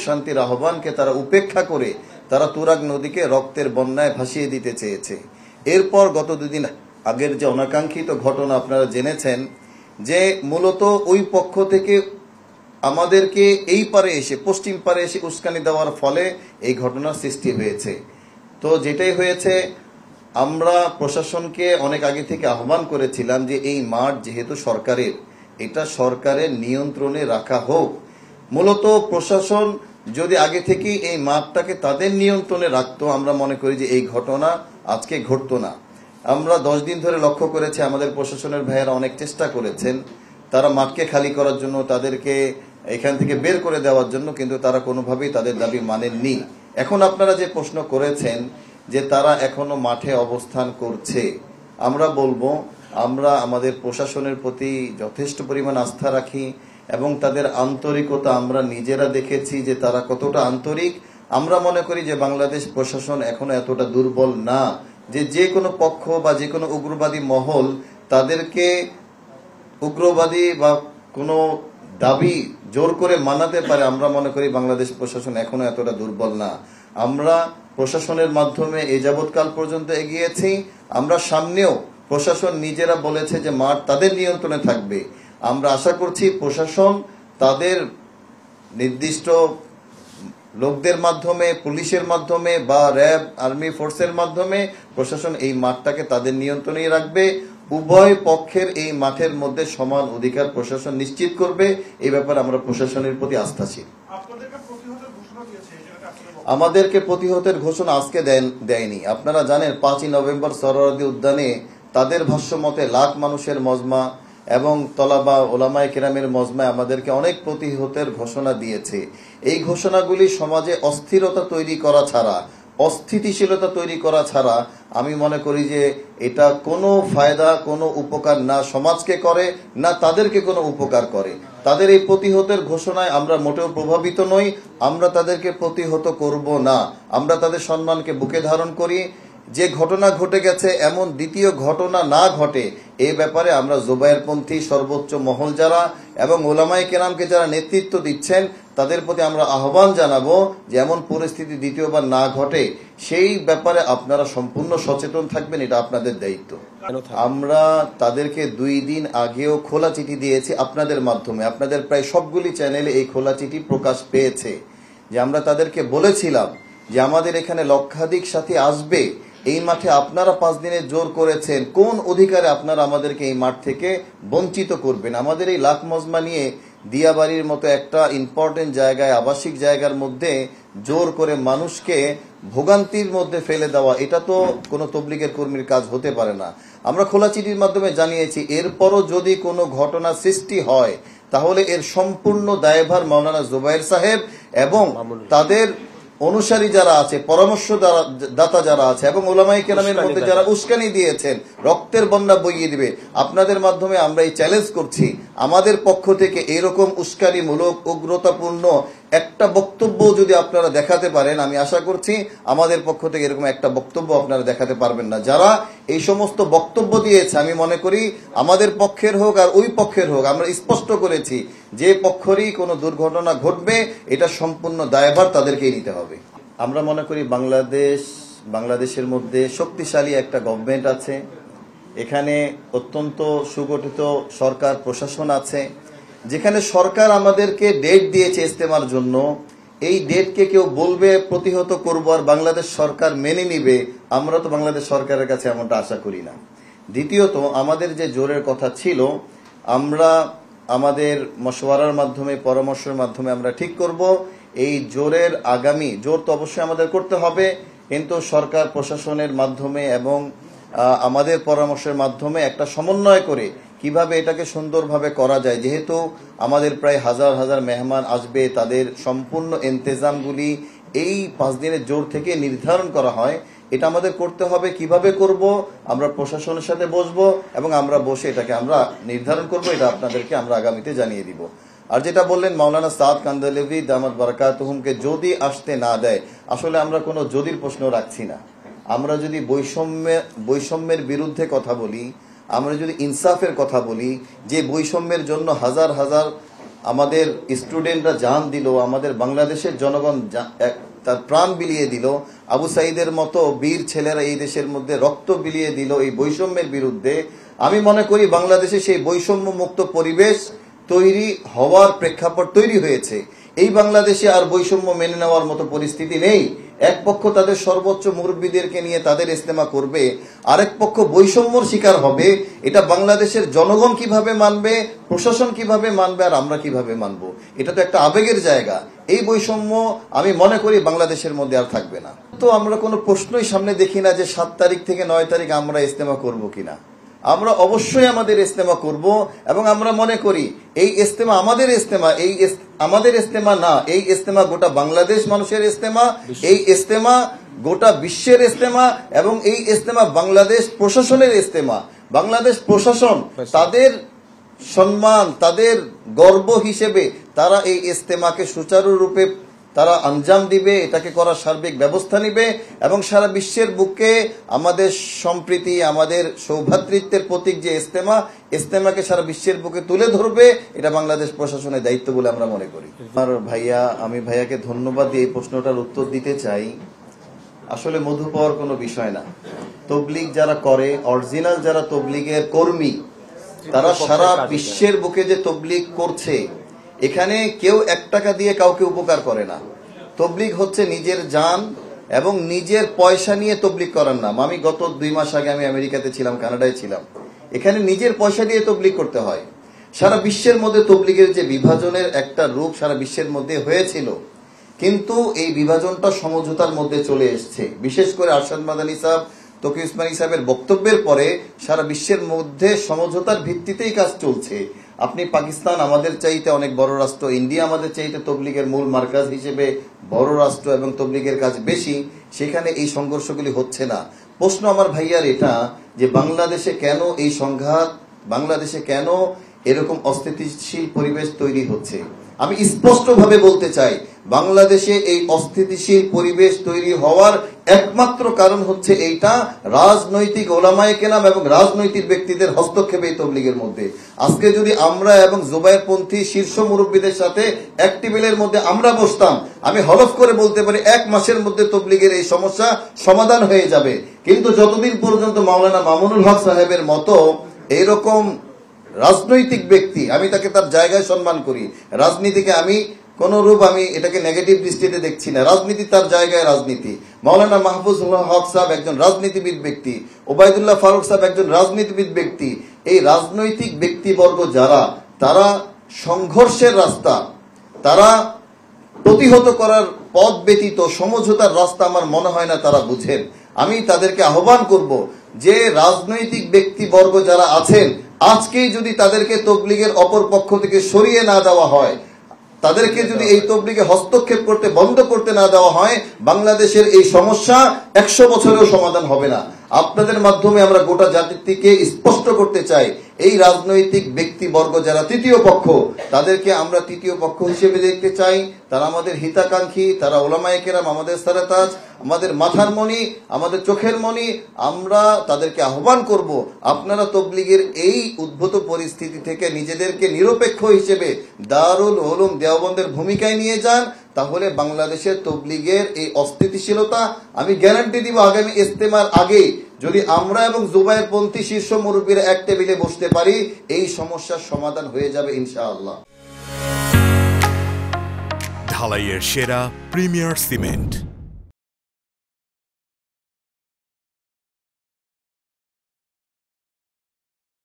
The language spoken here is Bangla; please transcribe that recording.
শান্তির আহ্বানকে তারা উপেক্ষা করে তারা তুরাগ নদীকে রক্তের বন্যায় ভাসিয়ে দিতে চেয়েছে। এরপর গত দুদিন আগের যে অনাকাঙ্ক্ষিত ঘটনা আপনারা জেনেছেন, যে মূলত ওই পক্ষ থেকে আমাদেরকে এই পারে এসে, পশ্চিম পারে এসে উস্কানি দেওয়ার ফলে এই ঘটনার সৃষ্টি হয়েছে। তো যেটাই হয়েছে, আমরা প্রশাসনকে অনেক আগে থেকে আহ্বান করেছিলাম যে এই মাঠ যেহেতু সরকারের, এটা সরকারের নিয়ন্ত্রণে রাখা হোক। মূলত প্রশাসন যদি আগে থেকেই এই মাঠটাকে তাদের নিয়ন্ত্রণে রাখতো, আমরা মনে করি যে এই ঘটনা আজকে ঘটতো না। আমরা 10 দিন ধরে লক্ষ্য করেছি, আমাদের প্রশাসনের ভাইয়েরা অনেক চেষ্টা করেছেন তারা মাঠকে খালি করার জন্য, তাদেরকে এখান থেকে বের করে দেওয়ার জন্য, কিন্তু তারা কোনোভাবেই তাদের দাবি মানেননি। এখন আপনারা যে প্রশ্ন করেছেন যে তারা এখনো মাঠে অবস্থান করছে, আমরা বলবো আমরা আমাদের প্রশাসনের প্রতি যথেষ্ট পরিমাণ আস্থা রাখি এবং তাদের আন্তরিকতা আমরা নিজেরা দেখেছি যে তারা কতটা আন্তরিক। আমরা মনে করি যে বাংলাদেশ প্রশাসন এখনো এতটা দুর্বল না যে যে কোনো পক্ষ বা যে কোনো উগ্রবাদী মহল তাদেরকে উগ্রবাদী বা কোনো দাবি জোর করে মানাতে পারে। আমরা মনে করি বাংলাদেশ প্রশাসন এখনো এতটা দুর্বল না। আমরা প্রশাসনের মাধ্যমে এই যাবৎকাল পর্যন্ত এগিয়েছি। আমরা সামনেও প্রশাসন নিজেরা বলেছে যে মাঠ তাদের নিয়ন্ত্রণে থাকবে। আমরা আশা করছি প্রশাসন তাদের নির্দিষ্ট লোকদের মাধ্যমে, পুলিশের মাধ্যমে বা র্যাব, আর্মি ফোর্সের মাধ্যমে প্রশাসন এই মাঠটাকে তাদের নিয়ন্ত্রণেই রাখবে। উভয় পক্ষের এই মাঠের মধ্যে সমান অধিকার প্রশাসন নিশ্চিত করবে। এই ব্যাপারে আমরা প্রশাসনের প্রতি আস্থাশীল। আমাদেরকে প্রতিহতের ঘোষণা আজকে দেয়নি। আপনারা জানেন 5ই নভেম্বর সরোয়ার্দী উদ্যানে তাদের ভাষ্য মতে লাখ মানুষের মজমা এবং তলাবা ওলামায়ে কেরামের মজমায় আমাদেরকে অনেক প্রতিহতের ঘোষণা দিয়েছে। এই ঘোষণাগুলি সমাজে অস্থিরতা তৈরি করা ছাড়া, অস্থিতিশীলতা তৈরি করা ছাড়া আমি মনে করি যে এটা কোনো ফায়দা, কোনো উপকার না সমাজকে করে, না তাদেরকে কোনো উপকার করে। তাদের এই প্রতিহতের ঘোষণায় আমরা মোটেও প্রভাবিত নই। আমরা তাদেরকে প্রতিহত করব না। আমরা তাদের সম্মানকে বুকে ধারণ করি। যে ঘটনা ঘটে গেছে এমন দ্বিতীয় ঘটনা না ঘটে, এই ব্যাপারে আমরা জুবায়েরপন্থী সর্বোচ্চ মহল যারা এবং ওলামায়ে কেরামকে যারা নেতৃত্ব দিচ্ছেন তাদের প্রতি আমরা আহ্বান জানাবো যে এমন পরিস্থিতি দ্বিতীয়বার না ঘটে, সেই ব্যাপারে আপনারা সম্পূর্ণ সচেতন থাকবেন। এটা আপনাদের দায়িত্ব। আমরা তাদেরকে 2 দিন আগেও খোলা চিঠি দিয়েছি আপনাদের মাধ্যমে। আপনাদের প্রায় সবগুলি চ্যানেলে এই খোলা চিঠি প্রকাশ পেয়েছে যে আমরা তাদেরকে বলেছিলাম যে আমাদের এখানে লক্ষাধিক সাথী আসবে। এই মাঠে আপনারা 5 দিনের জোর করেছেন, কোন অধিকারে আপনারা আমাদেরকে এই মাঠ থেকে বঞ্চিত করবেন? আমাদের এই লাখ মজমা নিয়ে দিয়াবাড়ির মতো একটা ইম্পর্টেন্ট জায়গায়, আবাসিক জায়গার মধ্যে জোর করে মানুষকে ভোগান্তির মধ্যে ফেলে দেওয়া, এটা তো কোনো তবলিগের কর্মীর কাজ হতে পারে না। আমরা খোলা চিঠির মাধ্যমে জানিয়েছি এরপরও যদি কোনো ঘটনা সৃষ্টি হয় তাহলে এর সম্পূর্ণ দায়ভার মাওলানা জুবায়ের সাহেব এবং তাদের অনুসারী যারা আছে, পরামর্শদাতা যারা আছে এবং ওলামায়ে কেরামের মধ্যে যারা উস্কানি দিয়েছেন, রক্তের বন্যা বইয়ে দিবে। আপনাদের মাধ্যমে আমরা এই চ্যালেঞ্জ করছি, আমাদের পক্ষ থেকে এরকম উস্কানিমূলক, উগ্রতাপূর্ণ একটা বক্তব্য যদি আপনারা দেখাতে পারেন, আমি আশা করছি আমাদের পক্ষ থেকে এরকম একটা বক্তব্য আপনারা দেখাতে পারবেন না। যারা এই সমস্ত বক্তব্য দিয়েছে, আমি মনে করি আমাদের পক্ষের হোক আর ওই পক্ষের হোক, আমরা স্পষ্ট করেছি যে পক্ষেরই কোনো দুর্ঘটনা ঘটবে এটা সম্পূর্ণ দায়ভার তাদেরকেই নিতে হবে। আমরা মনে করি বাংলাদেশের মধ্যে শক্তিশালী একটা গভর্নমেন্ট আছে, এখানে অত্যন্ত সুগঠিত সরকার প্রশাসন আছে। যেখানে সরকার আমাদেরকে ডেট দিয়েছে ইজতেমার জন্য, এই ডেটকে কেউ বলবে প্রতিহত করব আর বাংলাদেশ সরকার মেনে নিবে, আমরা তো বাংলাদেশ সরকারের কাছে এমনটা আশা করি না। দ্বিতীয়ত, আমাদের যে জোরের কথা ছিল, আমরা আমাদের মশওয়ারার মাধ্যমে, পরামর্শের মাধ্যমে আমরা ঠিক করব এই জোরের আগামী জোর তো অবশ্যই আমাদের করতে হবে, কিন্তু সরকার প্রশাসনের মাধ্যমে এবং আমাদের পরামর্শের মাধ্যমে একটা সমন্বয় করে কিভাবে এটাকে সুন্দরভাবে করা যায়। যেহেতু আমাদের প্রায় হাজার হাজার মেহমান আসবে, তাদের সম্পূর্ণ ইন্তেজামগুলি এই 5 দিনের জোর থেকে নির্ধারণ করা হয়। এটা আমাদের করতে হবে। কিভাবে করব, আমরা প্রশাসনের সাথে বসবো এবং আমরা বসে এটাকে আমরা নির্ধারণ করব। এটা আপনাদেরকে আমরা আগামীতে জানিয়ে দিব। আর যেটা বললেন মাওলানা সাদ কান্দালভি দামাত বারাকাতুহুমকে যদি আসতে না দেয়, আসলে আমরা কোনো যদির প্রশ্ন রাখছি না। আমরা যদি বৈষম্যের বিরুদ্ধে কথা বলি, আমরা যদি ইনসাফের কথা বলি, যে বৈষম্যের জন্য হাজার হাজার আমাদের স্টুডেন্টরা জান দিল, আমাদের বাংলাদেশের জনগণ তার প্রাণ বিলিয়ে দিল, আবু সাইদের মতো বীর ছেলেরা এই দেশের মধ্যে রক্ত বিলিয়ে দিল এই বৈষম্যের বিরুদ্ধে। আমি মনে করি বাংলাদেশে সেই বৈষম্য মুক্ত পরিবেশ তৈরি হওয়ার প্রেক্ষাপট তৈরি হয়েছে। এই বাংলাদেশে আর বৈষম্য মেনে নেওয়ার মতো পরিস্থিতি নেই। এক পক্ষ তাদের সর্বোচ্চ মুরব্বীদেরকে নিয়ে তাদের ইজতেমা করবে, আরেক পক্ষ বৈষম্যর শিকার হবে। এটা বাংলাদেশের জনগণ কিভাবে মানবে, প্রশাসন কিভাবে মানবে, আর আমরা কিভাবে মানব? এটা তো একটা আবেগের জায়গা। এই বৈষম্য আমি মনে করি বাংলাদেশের মধ্যে আর থাকবে না। তো আমরা কোনো প্রশ্নই সামনে দেখি না যে 7 তারিখ থেকে 9 তারিখ আমরা ইজতেমা করব কিনা। আমরা অবশ্যই আমাদের ইজতেমা করব, এবং আমরা মনে করি এই ইজতেমা আমাদের ইজতেমা, আমাদের ইজতেমা না, এই ইজতেমা গোটা বাংলাদেশ মানুষের ইজতেমা, এই ইজতেমা গোটা বিশ্বের ইজতেমা, এবং এই ইজতেমা বাংলাদেশ প্রশাসনের ইজতেমা। বাংলাদেশ প্রশাসন তাদের সম্মান, তাদের গর্ব হিসেবে তারা এই ইজতেমাকে সুচারুরূপে তারা আঞ্জাম দিবে, এটাকে করার সার্বিক ব্যবস্থা নিবে, এবং সারা বিশ্বের বুকে আমাদের সম্প্রীতি, আমাদের সৌভ্রাতৃত্বের প্রতীক যে ইজতেমাকে সারা বিশ্বের বুকে তুলে ধরবে। এটা বাংলাদেশ প্রশাসনের দায়িত্ব বলে আমরা মনে করি। আমার ভাইয়া, আমি ভাইয়াকে ধন্যবাদ দিয়ে এই প্রশ্নটার উত্তর দিতে চাই। আসলে মধু পাওয়ার কোনো বিষয় না। তবলিগ যারা করে, অরিজিনাল যারা তবলিগের কর্মী, তারা সারা বিশ্বের বুকে যে তবলিগ করছে, এখানে কেউ 1 টাকা দিয়ে কাউকে উপকার করে না। তবলিগ হচ্ছে নিজের জান এবং নিজের পয়সা নিয়ে তবলিগ করার নাম। আমি গত 2 মাস আগে আমি আমেরিকাতে ছিলাম, কানাডায় ছিলাম। এখানে নিজের পয়সা দিয়ে তবলিগ করতে হয়। সারা বিশ্বের মধ্যে তবলিগের যে বিভাজনের একটা রূপ সারা বিশ্বের মধ্যে হয়েছিল, কিন্তু এই বিভাজনটা সমঝোতার মধ্যে চলে এসছে। বিশেষ করে আরশাদ মাদানী সাহেব, তকি উসমানী সাহেবের বক্তব্যের পরে সারা বিশ্বের মধ্যে সমঝোতার ভিত্তিতেই কাজ চলছে। আপনি পাকিস্তান আমাদের চাইতে অনেক বড় রাষ্ট্র, ইন্ডিয়া আমাদের চাইতে তবলিগের মূল মার্কাজ হিসেবে বড় রাষ্ট্র এবং তবলিগের কাজ বেশি, সেখানে এই সংঘর্ষগুলি হচ্ছে না। প্রশ্ন আমার ভাইয়ার এটা যে বাংলাদেশে কেন এই সংঘাত, বাংলাদেশে কেন এরকম অস্থিতিশীল পরিবেশ তৈরি হচ্ছে? আমি স্পষ্টভাবে বলতে চাই, বাংলাদেশে এই অস্থিতিশীল পরিবেশ তৈরি হওয়ার একমাত্র কারণ হচ্ছে এইটা, রাজনৈতিক ওলামায়ে কেরাম এবং রাজনৈতিক ব্যক্তিদের হস্তক্ষেপ এই তবলিগের মধ্যে। আজকে যদি আমরা এবং জুবায়েরপন্থী শীর্ষ মুরব্বীদের সাথে এক টেবিলের মধ্যে আমরা বসতাম, আমি হলফ করে বলতে পারি 1 মাসের মধ্যে তবলিগের এই সমস্যা সমাধান হয়ে যাবে। কিন্তু যতদিন পর্যন্ত মাওলানা মামুনুল হক সাহেবের মতো এরকম রাজনৈতিক ব্যক্তি, আমি তাকে তার জায়গায় সম্মান করি, রাজনীতিকে আমি কোন রূপ আমি এটাকে নেগেটিভ দৃষ্টিতে দেখছি না, রাজনীতি তার জায়গায় রাজনীতি। মাওলানা মাহফুজুল হক সাহেব একজন রাজনীতিবিদ ব্যক্তি, ওবায়দুল্লাহ ফারুক সাহেব একজন রাজনীতিবিদ ব্যক্তি। এই রাজনৈতিক ব্যক্তিবর্গ যারা, তারা সংঘর্ষের রাস্তা, তারা প্রতিহত করার পথ ব্যতীত সমঝোতার রাস্তা আমার মনে হয় না তারা বুঝেন। আমি তাদেরকে আহ্বান করব যে রাজনৈতিক ব্যক্তিবর্গ যারা আছেন, আজকেই যদি তাদেরকে তবলিগের অপর পক্ষ থেকে সরিয়ে না দেওয়া হয়, তাদেরকে যদি এই তবলিগে হস্তক্ষেপ করতে বন্ধ করতে না দেওয়া হয়, বাংলাদেশের এই সমস্যা 100 বছরেও সমাধান হবে না। আপনাদের মাধ্যমে আমরা গোটা জাতিকে স্পষ্ট করতে চাই, এই রাজনৈতিক ব্যক্তিবর্গ যারা তৃতীয় পক্ষ, তাদেরকে আমরা তৃতীয় পক্ষ হিসেবে দেখতে চাই। তারা আমাদের হিতাকাঙ্ক্ষী, তারা ওলামায়ে কেরাম, আমাদের সারাতাজ, আমাদের মাথার মণি, আমাদের চোখের মণি। আমরা তাদেরকে আহ্বান করব, আপনারা তবলিগের এই উদ্ভূত পরিস্থিতি থেকে নিজেদেরকে নিরপেক্ষ হিসেবে দারুল উলুম দেওবন্দের ভূমিকায় নিয়ে যান। তাহলে বাংলাদেশের তবলিগের এই অস্থিতিশীলতা, আমি গ্যারান্টি দিব আগামী ইজতেমার আগে যদি আমরা এবং জুবায়েরপন্থী শীর্ষ মুরব্বীরা এক টেবিলে বসতে পারি, এই সমস্যার সমাধান হয়ে যাবে ইনশাআল্লাহ। ঢালাইয়ের সেরা প্রিমিয়ার সিমেন্ট।